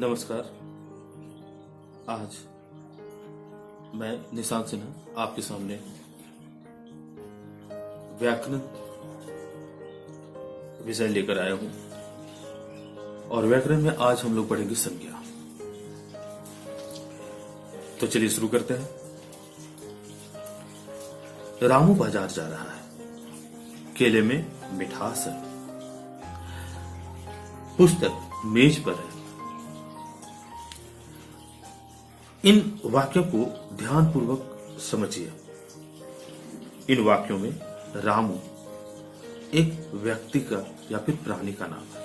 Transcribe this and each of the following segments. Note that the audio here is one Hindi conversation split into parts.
नमस्कार। आज मैं निशांत सिन्हा आपके सामने व्याकरण विषय लेकर आया हूं और व्याकरण में आज हम लोग पढ़ेंगे संज्ञा। तो चलिए शुरू करते हैं। रामू बाजार जा रहा है, केले में मिठास है, पुस्तक मेज पर है। इन वाक्यों को ध्यानपूर्वक समझिए। इन वाक्यों में रामू एक व्यक्ति का या फिर प्राणी का नाम है।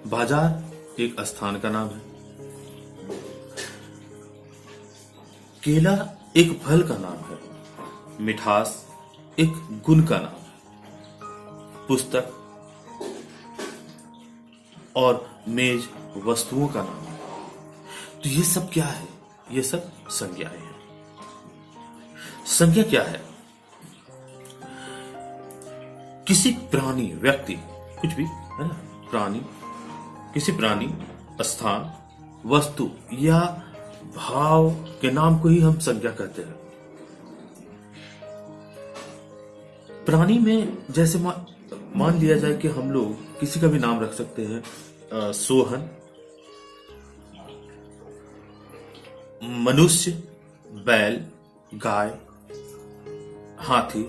बाजार एक स्थान का नाम है। केला एक फल का नाम है। मिठास एक गुण का नाम है। पुस्तक और मेज वस्तुओं का नाम है। तो ये सब क्या है? ये सब संज्ञाएं हैं। संज्ञा क्या है? किसी प्राणी, व्यक्ति, कुछ भी है ना, प्राणी, किसी प्राणी, स्थान, वस्तु या भाव के नाम को ही हम संज्ञा कहते हैं। प्राणी में जैसे मान लिया जाए कि हम लोग किसी का भी नाम रख सकते हैं। सोहन, मनुष्य, बैल, गाय, हाथी,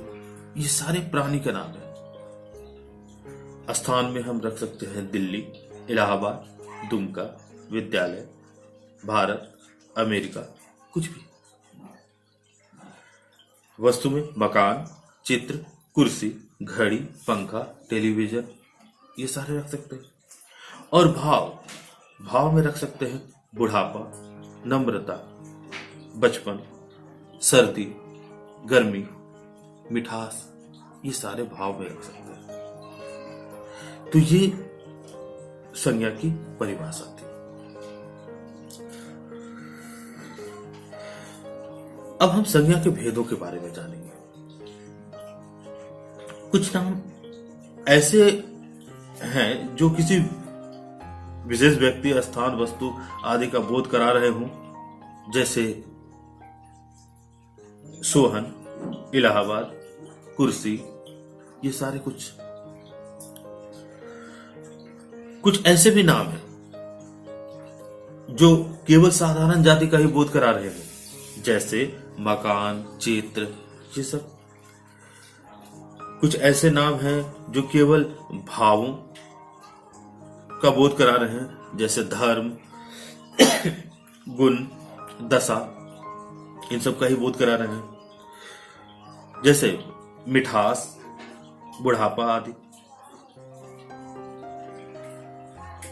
ये सारे प्राणी का नाम है। स्थान में हम रख सकते हैं दिल्ली, इलाहाबाद, दुमका, विद्यालय, भारत, अमेरिका, कुछ भी। वस्तु में मकान, चित्र, कुर्सी, घड़ी, पंखा, टेलीविजन, ये सारे रख सकते हैं। और भाव में रख सकते हैं बुढ़ापा, नम्रता, बचपन, सर्दी, गर्मी, मिठास, ये सारे भाव में रख सकते हैं। तो ये संज्ञा की परिभाषा थी। अब हम संज्ञा के भेदों के बारे में जानेंगे। कुछ नाम ऐसे हैं जो किसी विशेष व्यक्ति, स्थान, वस्तु आदि का बोध करा रहे हों, जैसे सोहन, इलाहाबाद, कुर्सी, ये सारे कुछ ऐसे भी नाम हैं जो केवल साधारण जाति का ही बोध करा रहे हैं, जैसे मकान, चित्र, ये सब। कुछ ऐसे नाम हैं जो केवल भावों का बोध करा रहे हैं, जैसे धर्म, गुण, दशा, इन सब का ही बोध करा रहे हैं, जैसे मिठास, बुढ़ापा आदि।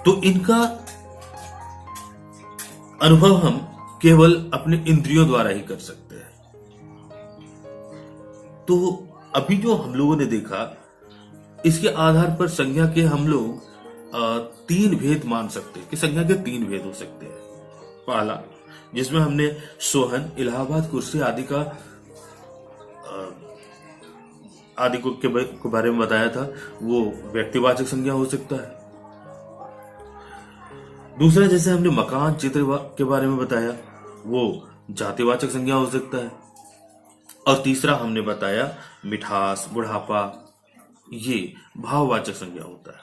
तो इनका अनुभव हम केवल अपने इंद्रियों द्वारा ही कर सकते हैं। तो अभी जो हम लोगों ने देखा, इसके आधार पर संज्ञा के हम लोग 3 भेद मान सकते हैं कि संज्ञा के 3 भेद हो सकते हैं। पहला, जिसमें हमने सोहन, इलाहाबाद, कुर्सी आदि के बारे में बताया था, वो व्यक्तिवाचक संज्ञा हो सकता है। दूसरा, जैसे हमने मकान, चित्र के बारे में बताया, वो जातिवाचक संज्ञा हो सकता है। और तीसरा हमने बताया मिठास, बुढ़ापा, ये भाववाचक संज्ञा होता है।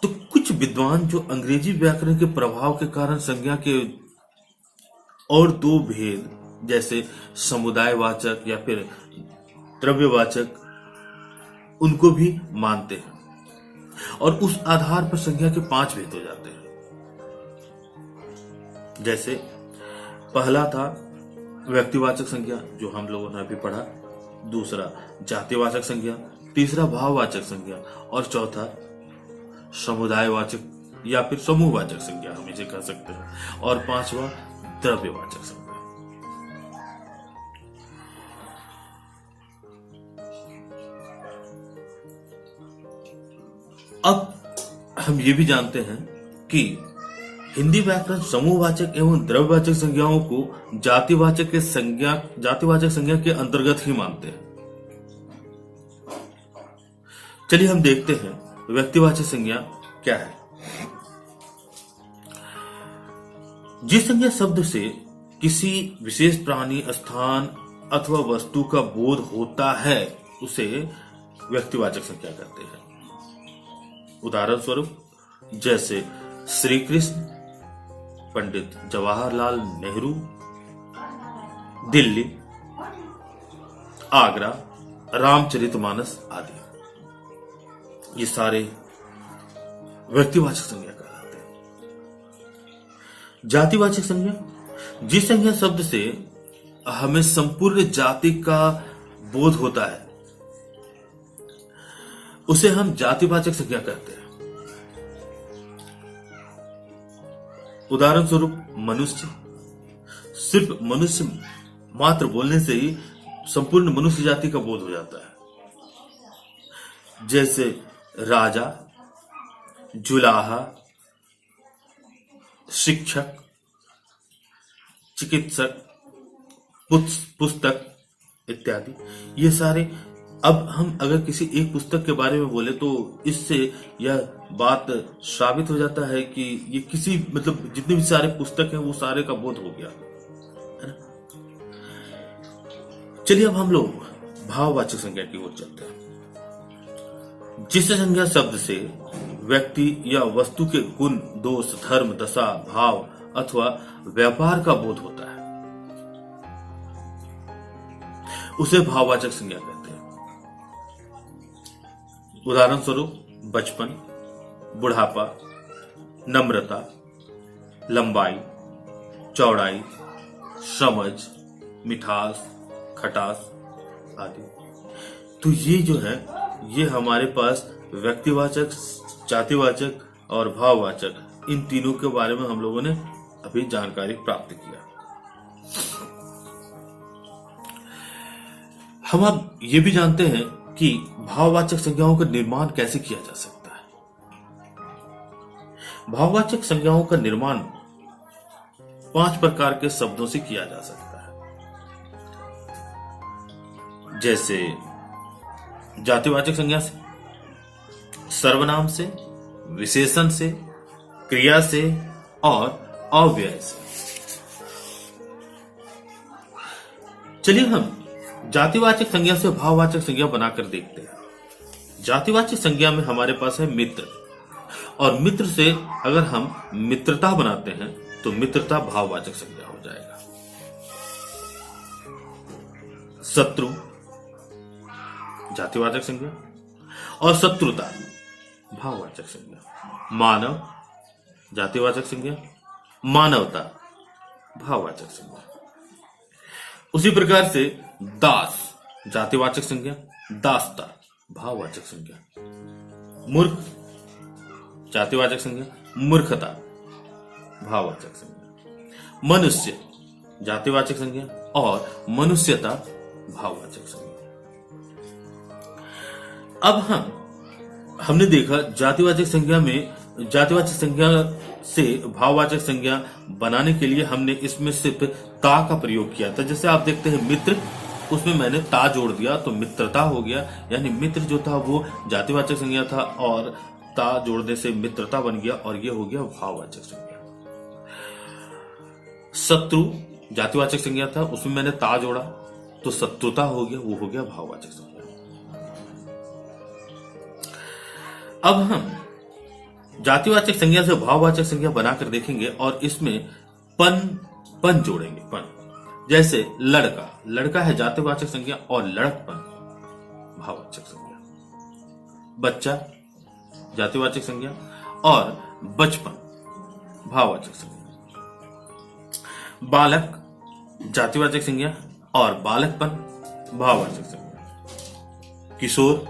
तो कुछ विद्वान जो अंग्रेजी व्याकरण के प्रभाव के कारण संज्ञा के और 2 भेद, जैसे समुदायवाचक या फिर द्रव्यवाचक, उनको भी मानते हैं और उस आधार पर संज्ञा के 5 भेद हो जाते हैं। जैसे पहला था व्यक्तिवाचक संज्ञा, जो हम लोगों ने अभी पढ़ा। दूसरा जातिवाचक संज्ञा, तीसरा भाववाचक संज्ञा, और चौथा समुदायवाचक या फिर समूहवाचक संज्ञा, हम इसे कह सकते हैं, और 5वां द्रव्यवाचक संज्ञा। अब हम ये भी जानते हैं कि हिंदी व्याकरण समूहवाचक एवं द्रव्यवाचक संज्ञाओं को जातिवाचक संज्ञा के अंतर्गत ही मानते हैं। चलिए हम देखते हैं व्यक्तिवाचक संज्ञा क्या है? जिस संज्ञा शब्द से किसी विशेष प्राणी, स्थान अथवा वस्तु का बोध होता है उसे व्यक्तिवाचक संज्ञा कहते हैं। उदाहरण स्वरूप जैसे श्री कृष्ण, पंडित जवाहरलाल नेहरू, दिल्ली, आगरा, रामचरितमानस आदि, ये सारे व्यक्तिवाचक संज्ञा कहलाते हैं। जातिवाचक संज्ञा, जिस संज्ञा शब्द से हमें संपूर्ण जाति का बोध होता है उसे हम जातिवाचक संज्ञा कहते हैं। उदाहरण स्वरूप मनुष्य, सिर्फ मनुष्य मात्र बोलने से ही संपूर्ण मनुष्य जाति का बोध हो जाता है। जैसे राजा, जुलाहा, शिक्षक, चिकित्सक, पुस्तक इत्यादि, ये सारे। अब हम अगर किसी एक पुस्तक के बारे में बोले तो इससे यह बात साबित हो जाता है कि ये किसी मतलब जितने भी सारे पुस्तक हैं वो सारे का बोध हो गया है ना। चलिए अब हम लोग भाववाचक संज्ञा की ओर चलते हैं। जिस संज्ञा शब्द से व्यक्ति या वस्तु के गुण, दोष, धर्म, दशा, भाव अथवा व्यापार का बोध होता है उसे भाववाचक संज्ञा कहते हैं। उदाहरण स्वरूप बचपन, बुढ़ापा, नम्रता, लंबाई, चौड़ाई, समझ, मिठास, खटास आदि। तो ये जो है ये हमारे पास व्यक्तिवाचक, जातिवाचक और भाववाचक, इन तीनों के बारे में हम लोगों ने अभी जानकारी प्राप्त किया। हम अब ये भी जानते हैं कि भाववाचक संज्ञाओं का निर्माण कैसे किया जा सकता है। भाववाचक संज्ञाओं का निर्माण 5 प्रकार के शब्दों से किया जा सकता है। जैसे जातिवाचक संज्ञा से, सर्वनाम से, विशेषण से, क्रिया से और अव्यय से। चलिए हम जातिवाचक संज्ञा से भाववाचक संज्ञा बनाकर देखते हैं। जातिवाचक संज्ञा में हमारे पास है मित्र, और मित्र से अगर हम मित्रता बनाते हैं तो मित्रता भाववाचक संज्ञा हो जाएगा। शत्रु जातिवाचक संज्ञा और शत्रुता भाववाचक संज्ञा। मानव जातिवाचक संज्ञा, मानवता भाववाचक संज्ञा। उसी प्रकार से दास जातिवाचक संज्ञा, दासता भाववाचक संज्ञा। मूर्ख जातिवाचक संज्ञा, मूर्खता भाववाचक संज्ञा। मनुष्य जातिवाचक संज्ञा और मनुष्यता भाववाचक संज्ञा। अब हमने देखा जातिवाचक संज्ञा में, जातिवाचक संज्ञा से भाववाचक संज्ञा बनाने के लिए हमने इसमें सिर्फ ता का प्रयोग किया था। जैसे आप देखते हैं मित्र, उसमें मैंने ता जोड़ दिया तो मित्रता हो गया, यानी मित्र जो था वो जातिवाचक संज्ञा था और ता जोड़ने से मित्रता बन गया और ये हो गया भाववाचक संज्ञा। शत्रु जातिवाचक संज्ञा था, उसमें मैंने ता जोड़ा तो शत्रुता हो गया, वो हो गया भाववाचक संज्ञा। अब हम जातिवाचक संज्ञा से भाववाचक संज्ञा बनाकर देखेंगे और इसमें पन जोड़ेंगे। पन जैसे लड़का, लड़का है जातिवाचक संज्ञा और लड़कपन भाववाचक संज्ञा। बच्चा जातिवाचक संज्ञा और बचपन भाववाचक संज्ञा। बालक जातिवाचक संज्ञा और बालकपन भाववाचक संज्ञा। किशोर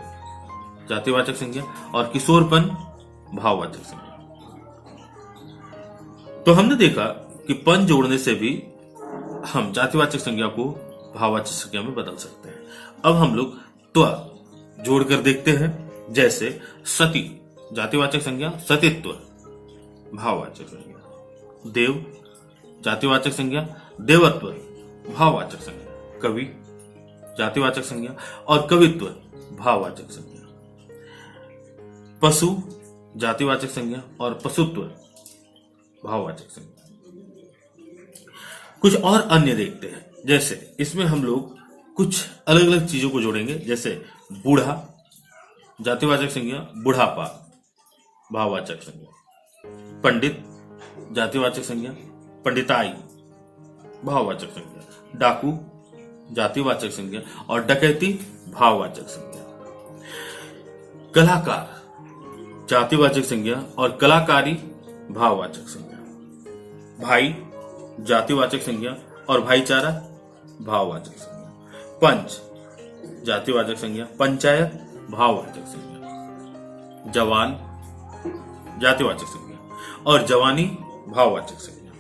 जातिवाचक संज्ञा और किशोरपन भाववाचक संज्ञा। तो हमने देखा कि पन जोड़ने से भी हम जातिवाचक संज्ञा को भाववाचक संज्ञा में बदल सकते हैं। अब हम लोग त्व जोड़कर देखते हैं। जैसे सती जातिवाचक संज्ञा, सतीत्व भाववाचक संज्ञा। देव जातिवाचक संज्ञा, देवत्व भाववाचक संज्ञा। कवि जातिवाचक संज्ञा और कवित्व भाववाचक संज्ञा। पशु जातिवाचक संज्ञा और पशुत्व भाववाचक संज्ञा। कुछ और अन्य देखते हैं, जैसे इसमें हम लोग कुछ अलग अलग चीजों को जोड़ेंगे, जैसे बूढ़ा जातिवाचक संज्ञा बुढ़ापा भाववाचक संज्ञा, पंडित जातिवाचक संज्ञा पंडिताई भाववाचक संज्ञा, डाकू जातिवाचक संज्ञा और डकैती भाववाचक संज्ञा, कलाकार जातिवाचक संज्ञा और कलाकारी भाववाचक संज्ञा, भाई जातिवाचक संज्ञा और भाईचारा भाववाचक संज्ञा, पंच जातिवाचक संज्ञा पंचायत भाववाचक संज्ञा, जवान जातिवाचक संज्ञा और जवानी भाववाचक संज्ञा,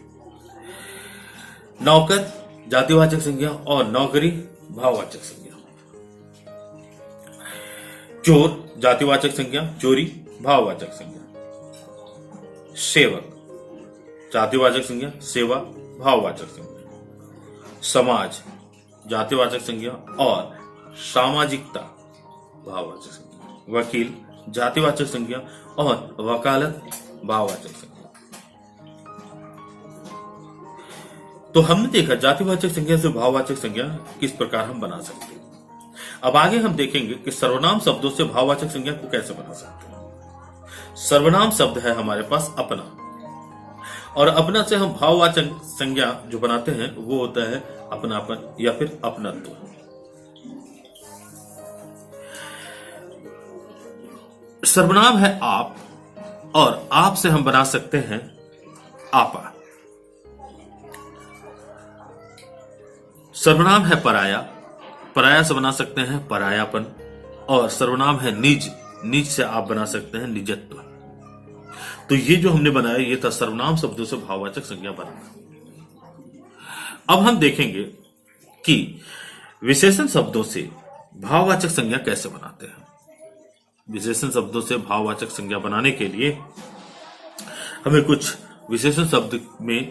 नौकर जातिवाचक संज्ञा और नौकरी भाववाचक संज्ञा, चोर जातिवाचक संज्ञा चोरी भाववाचक संज्ञा, सेवक जातिवाचक संज्ञा सेवा भाववाचक संज्ञा, समाज जातिवाचक संज्ञा और सामाजिकता भाववाचक संज्ञा, वकील जातिवाचक संज्ञा और वकालत भाववाचक संज्ञा। तो हमने देखा जातिवाचक संज्ञा से भाववाचक संज्ञा किस प्रकार हम बना सकते हैं। अब आगे हम देखेंगे कि सर्वनाम शब्दों से भाववाचक संज्ञा को कैसे बना सकते हैं। सर्वनाम शब्द है हमारे पास अपना, और अपना से हम भाववाचक संज्ञा जो बनाते हैं वो होता है अपनापन या फिर अपनत्व। सर्वनाम है आप, और आप से हम बना सकते हैं आपा। सर्वनाम है पराया, पराया से बना सकते हैं परायापन, और सर्वनाम है निज, निज से आप बना सकते हैं निजत्व। तो ये जो हमने बनाया ये था सर्वनाम शब्दों से भाववाचक संज्ञा बनाना। अब हम देखेंगे कि विशेषण शब्दों से भाववाचक संज्ञा कैसे बनाते हैं। विशेषण शब्दों से भाववाचक संज्ञा बनाने के लिए हमें कुछ विशेषण शब्द में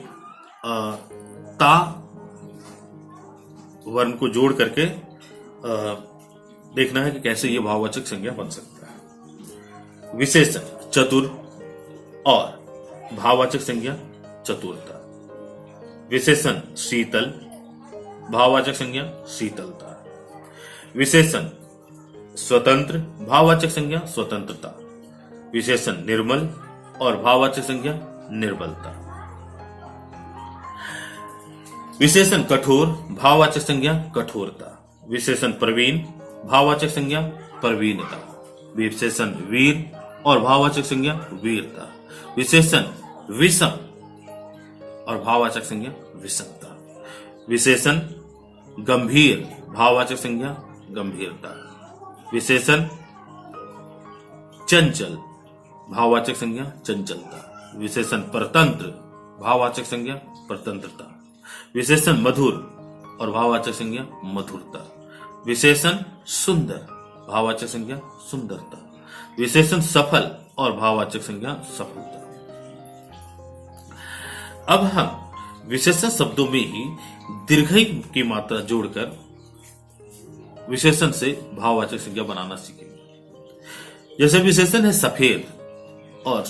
ता वर्ण को जोड़ करके देखना है कि कैसे यह भाववाचक संज्ञा बन सकता है। विशेषण चतुर और भाववाचक संज्ञा चतुरता। विशेषण शीतल, भाववाचक संज्ञा शीतलता। विशेषण स्वतंत्र, भाववाचक संज्ञा स्वतंत्रता। विशेषण निर्मल और भाववाचक संज्ञा निर्बलता। विशेषण कठोर, भाववाचक संज्ञा कठोरता। विशेषण प्रवीण, भाववाचक संज्ञा प्रवीणता। विशेषण वीर और भाववाचक संज्ञा वीरता। विशेषण विषम और भाववाचक संज्ञा विषमता। विशेषण गंभीर, भाववाचक संज्ञा गंभीरता। विशेषण चंचल, भाववाचक संज्ञा चंचलता। विशेषण परतंत्र, भाववाचक संज्ञा परतंत्रता। विशेषण मधुर और भाववाचक संज्ञा मधुरता। विशेषण सुंदर, भाववाचक संज्ञा सुंदरता। विशेषण सफल और भाववाचक संज्ञा सफलता। अब हम विशेषण शब्दों में ही दीर्घई की मात्रा जोड़कर विशेषण से भाववाचक संज्ञा बनाना सीखेंगे। जैसे विशेषण है सफेद, और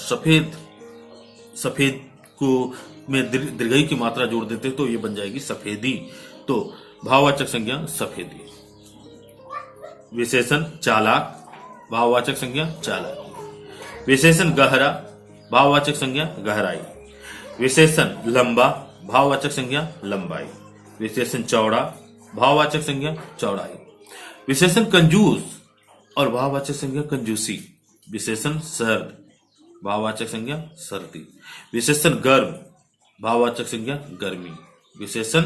सफेद को में दीर्घई की मात्रा जोड़ देते तो ये बन जाएगी सफेदी, तो भाववाचक संज्ञा सफेदी। विशेषण चालाक, भाववाचक संज्ञा चालाकी। विशेषण गहरा, भाववाचक संज्ञा गहराई। विशेषण लंबा, भाववाचक संज्ञा लंबाई। विशेषण चौड़ा, भाववाचक संज्ञा चौड़ाई। विशेषण कंजूस और भाववाचक संज्ञा कंजूसी। विशेषण सर्द, भाववाचक संज्ञा सर्दी। विशेषण गर्म, भाववाचक संज्ञा गर्मी। विशेषण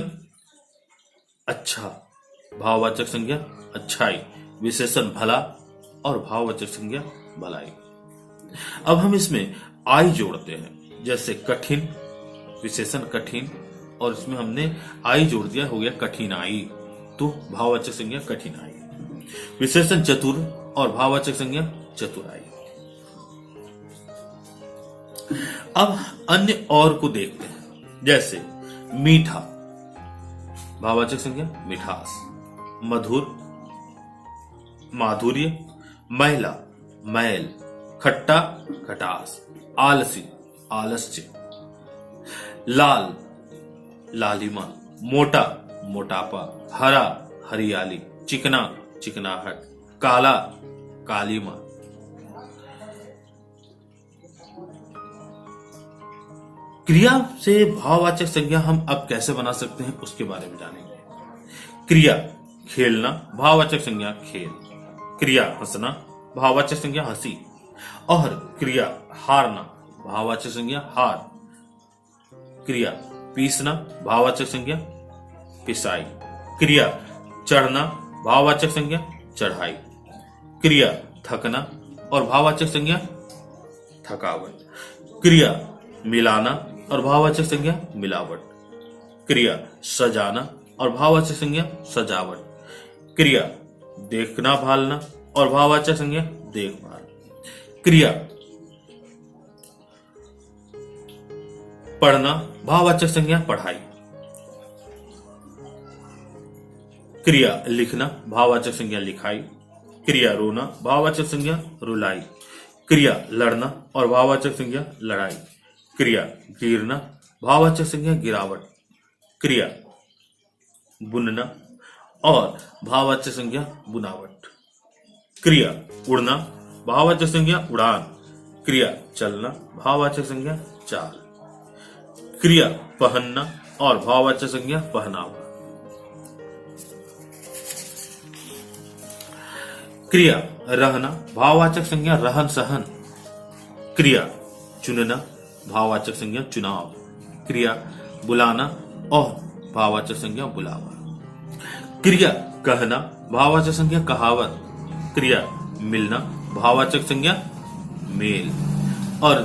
अच्छा, भाववाचक संज्ञा अच्छाई। विशेषण भला और भाववाचक संज्ञा भलाई। अब हम इसमें आई जोड़ते हैं, जैसे कठिन, विशेषण कठिन, और इसमें हमने आई जोड़ दिया, हो गया कठिनाई, तो भाववाचक संज्ञा कठिनाई। विशेषण चतुर और भाववाचक संज्ञा चतुराई। अब अन्य और को देखते हैं, जैसे मीठा, भाववाचक संज्ञा मिठास। मधुर माधुर्य। महिला मैल खट्टा खटास, आलसी आलस्य, लाल लालिमा, मोटा मोटापा, हरा हरियाली, चिकना चिकनाहट, काला कालीमा। क्रिया से भाववाचक संज्ञा हम अब कैसे बना सकते हैं उसके बारे में जानेंगे। क्रिया खेलना, भाववाचक संज्ञा खेल। क्रिया हंसना, भाववाचक संज्ञा हंसी। और क्रिया हारना, भाववाचक संज्ञा हार। क्रिया पीसना, भाववाचक संज्ञा पिसाई। क्रिया चढ़ना, भाववाचक संज्ञा चढ़ाई। क्रिया थकना और भाववाचक संज्ञा थकावट। क्रिया मिलाना और भाववाचक संज्ञा मिलावट। क्रिया सजाना और भाववाचक संज्ञा सजावट। क्रिया देखना भालना और भाववाचक संज्ञा देखभाल। क्रिया पढ़ना, भाववाचक संज्ञा पढ़ाई। क्रिया लिखना, भाववाचक संज्ञा लिखाई। क्रिया रोना, भाववाचक संज्ञा रुलाई। क्रिया लड़ना और भाववाचक संज्ञा लड़ाई। क्रिया गिरना, भाववाचक संज्ञा गिरावट। क्रिया बुनना और भाववाचक संज्ञा बुनावट। क्रिया उड़ना, भाववाचक संज्ञा उड़ान। क्रिया चलना, भाववाचक संज्ञा चाल। क्रिया पहनना और भाववाचक संज्ञा पहनावा। क्रिया रहना, भाववाचक संज्ञा रहन सहन। क्रिया चुनना, भाववाचक संज्ञा चुनाव। क्रिया बुलाना और भाववाचक संज्ञा बुलावा। क्रिया कहना, भाववाचक संज्ञा कहावत। क्रिया मिलना, भाववाचक संज्ञा मेल। और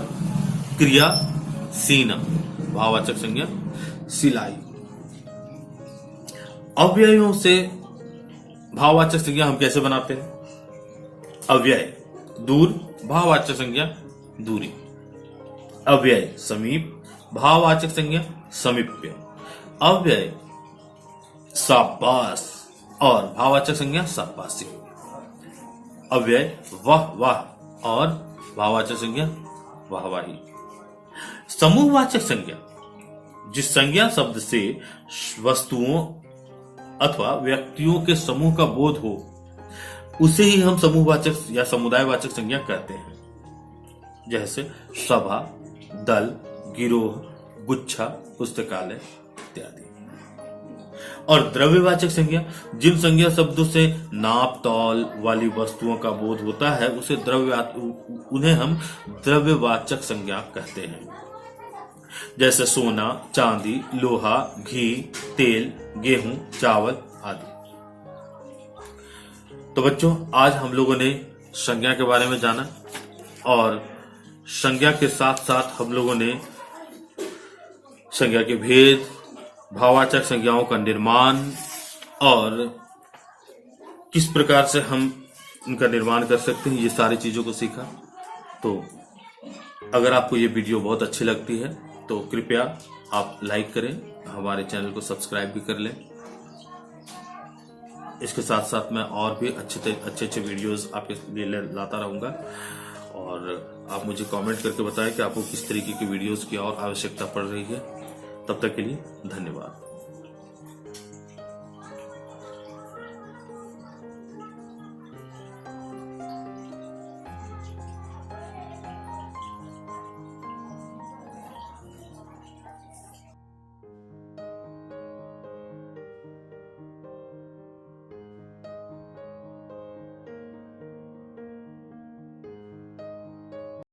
क्रिया सीना, भाववाचक संज्ञा सिलाई। अव्ययों से भाववाचक संज्ञा हम कैसे बनाते हैं? अव्यय दूर, भाववाचक संज्ञा दूरी। अव्यय समीप, भाववाचक संज्ञा समीप्य। अव्यय शाबाश और भाववाचक संज्ञा शाबाशी। अव्यय वाह वाह और भाववाचक संज्ञा वाहवाही। समूहवाचक संज्ञा जिस संज्ञा शब्द से वस्तुओं अथवा व्यक्तियों के समूह का बोध हो उसे ही हम समूहवाचक या समुदायवाचक संज्ञा कहते हैं। जैसे सभा, दल, गिरोह, गुच्छा, पुस्तकालय इत्यादि। और द्रव्यवाचक संज्ञा जिन संज्ञा शब्दों से नाप तौल वाली वस्तुओं का बोध होता है उसे उन्हें हम द्रव्यवाचक संज्ञा कहते हैं। जैसे सोना, चांदी, लोहा, घी, तेल, गेहूं, चावल आदि। तो बच्चों, आज हम लोगों ने संज्ञा के बारे में जाना और संज्ञा के साथ साथ हम लोगों ने संज्ञा के भेद, भाववाचक संज्ञाओं का निर्माण और किस प्रकार से हम इनका निर्माण कर सकते हैं, ये सारी चीजों को सीखा। तो अगर आपको ये वीडियो बहुत अच्छी लगती है तो कृपया आप लाइक करें, हमारे चैनल को सब्सक्राइब भी कर लें। इसके साथ साथ मैं और भी अच्छे वीडियोस आपके लिए लाता रहूंगा और आप मुझे कमेंट करके बताएं कि आपको किस तरीके की वीडियोस की और आवश्यकता पड़ रही है। तब तक के लिए धन्यवाद।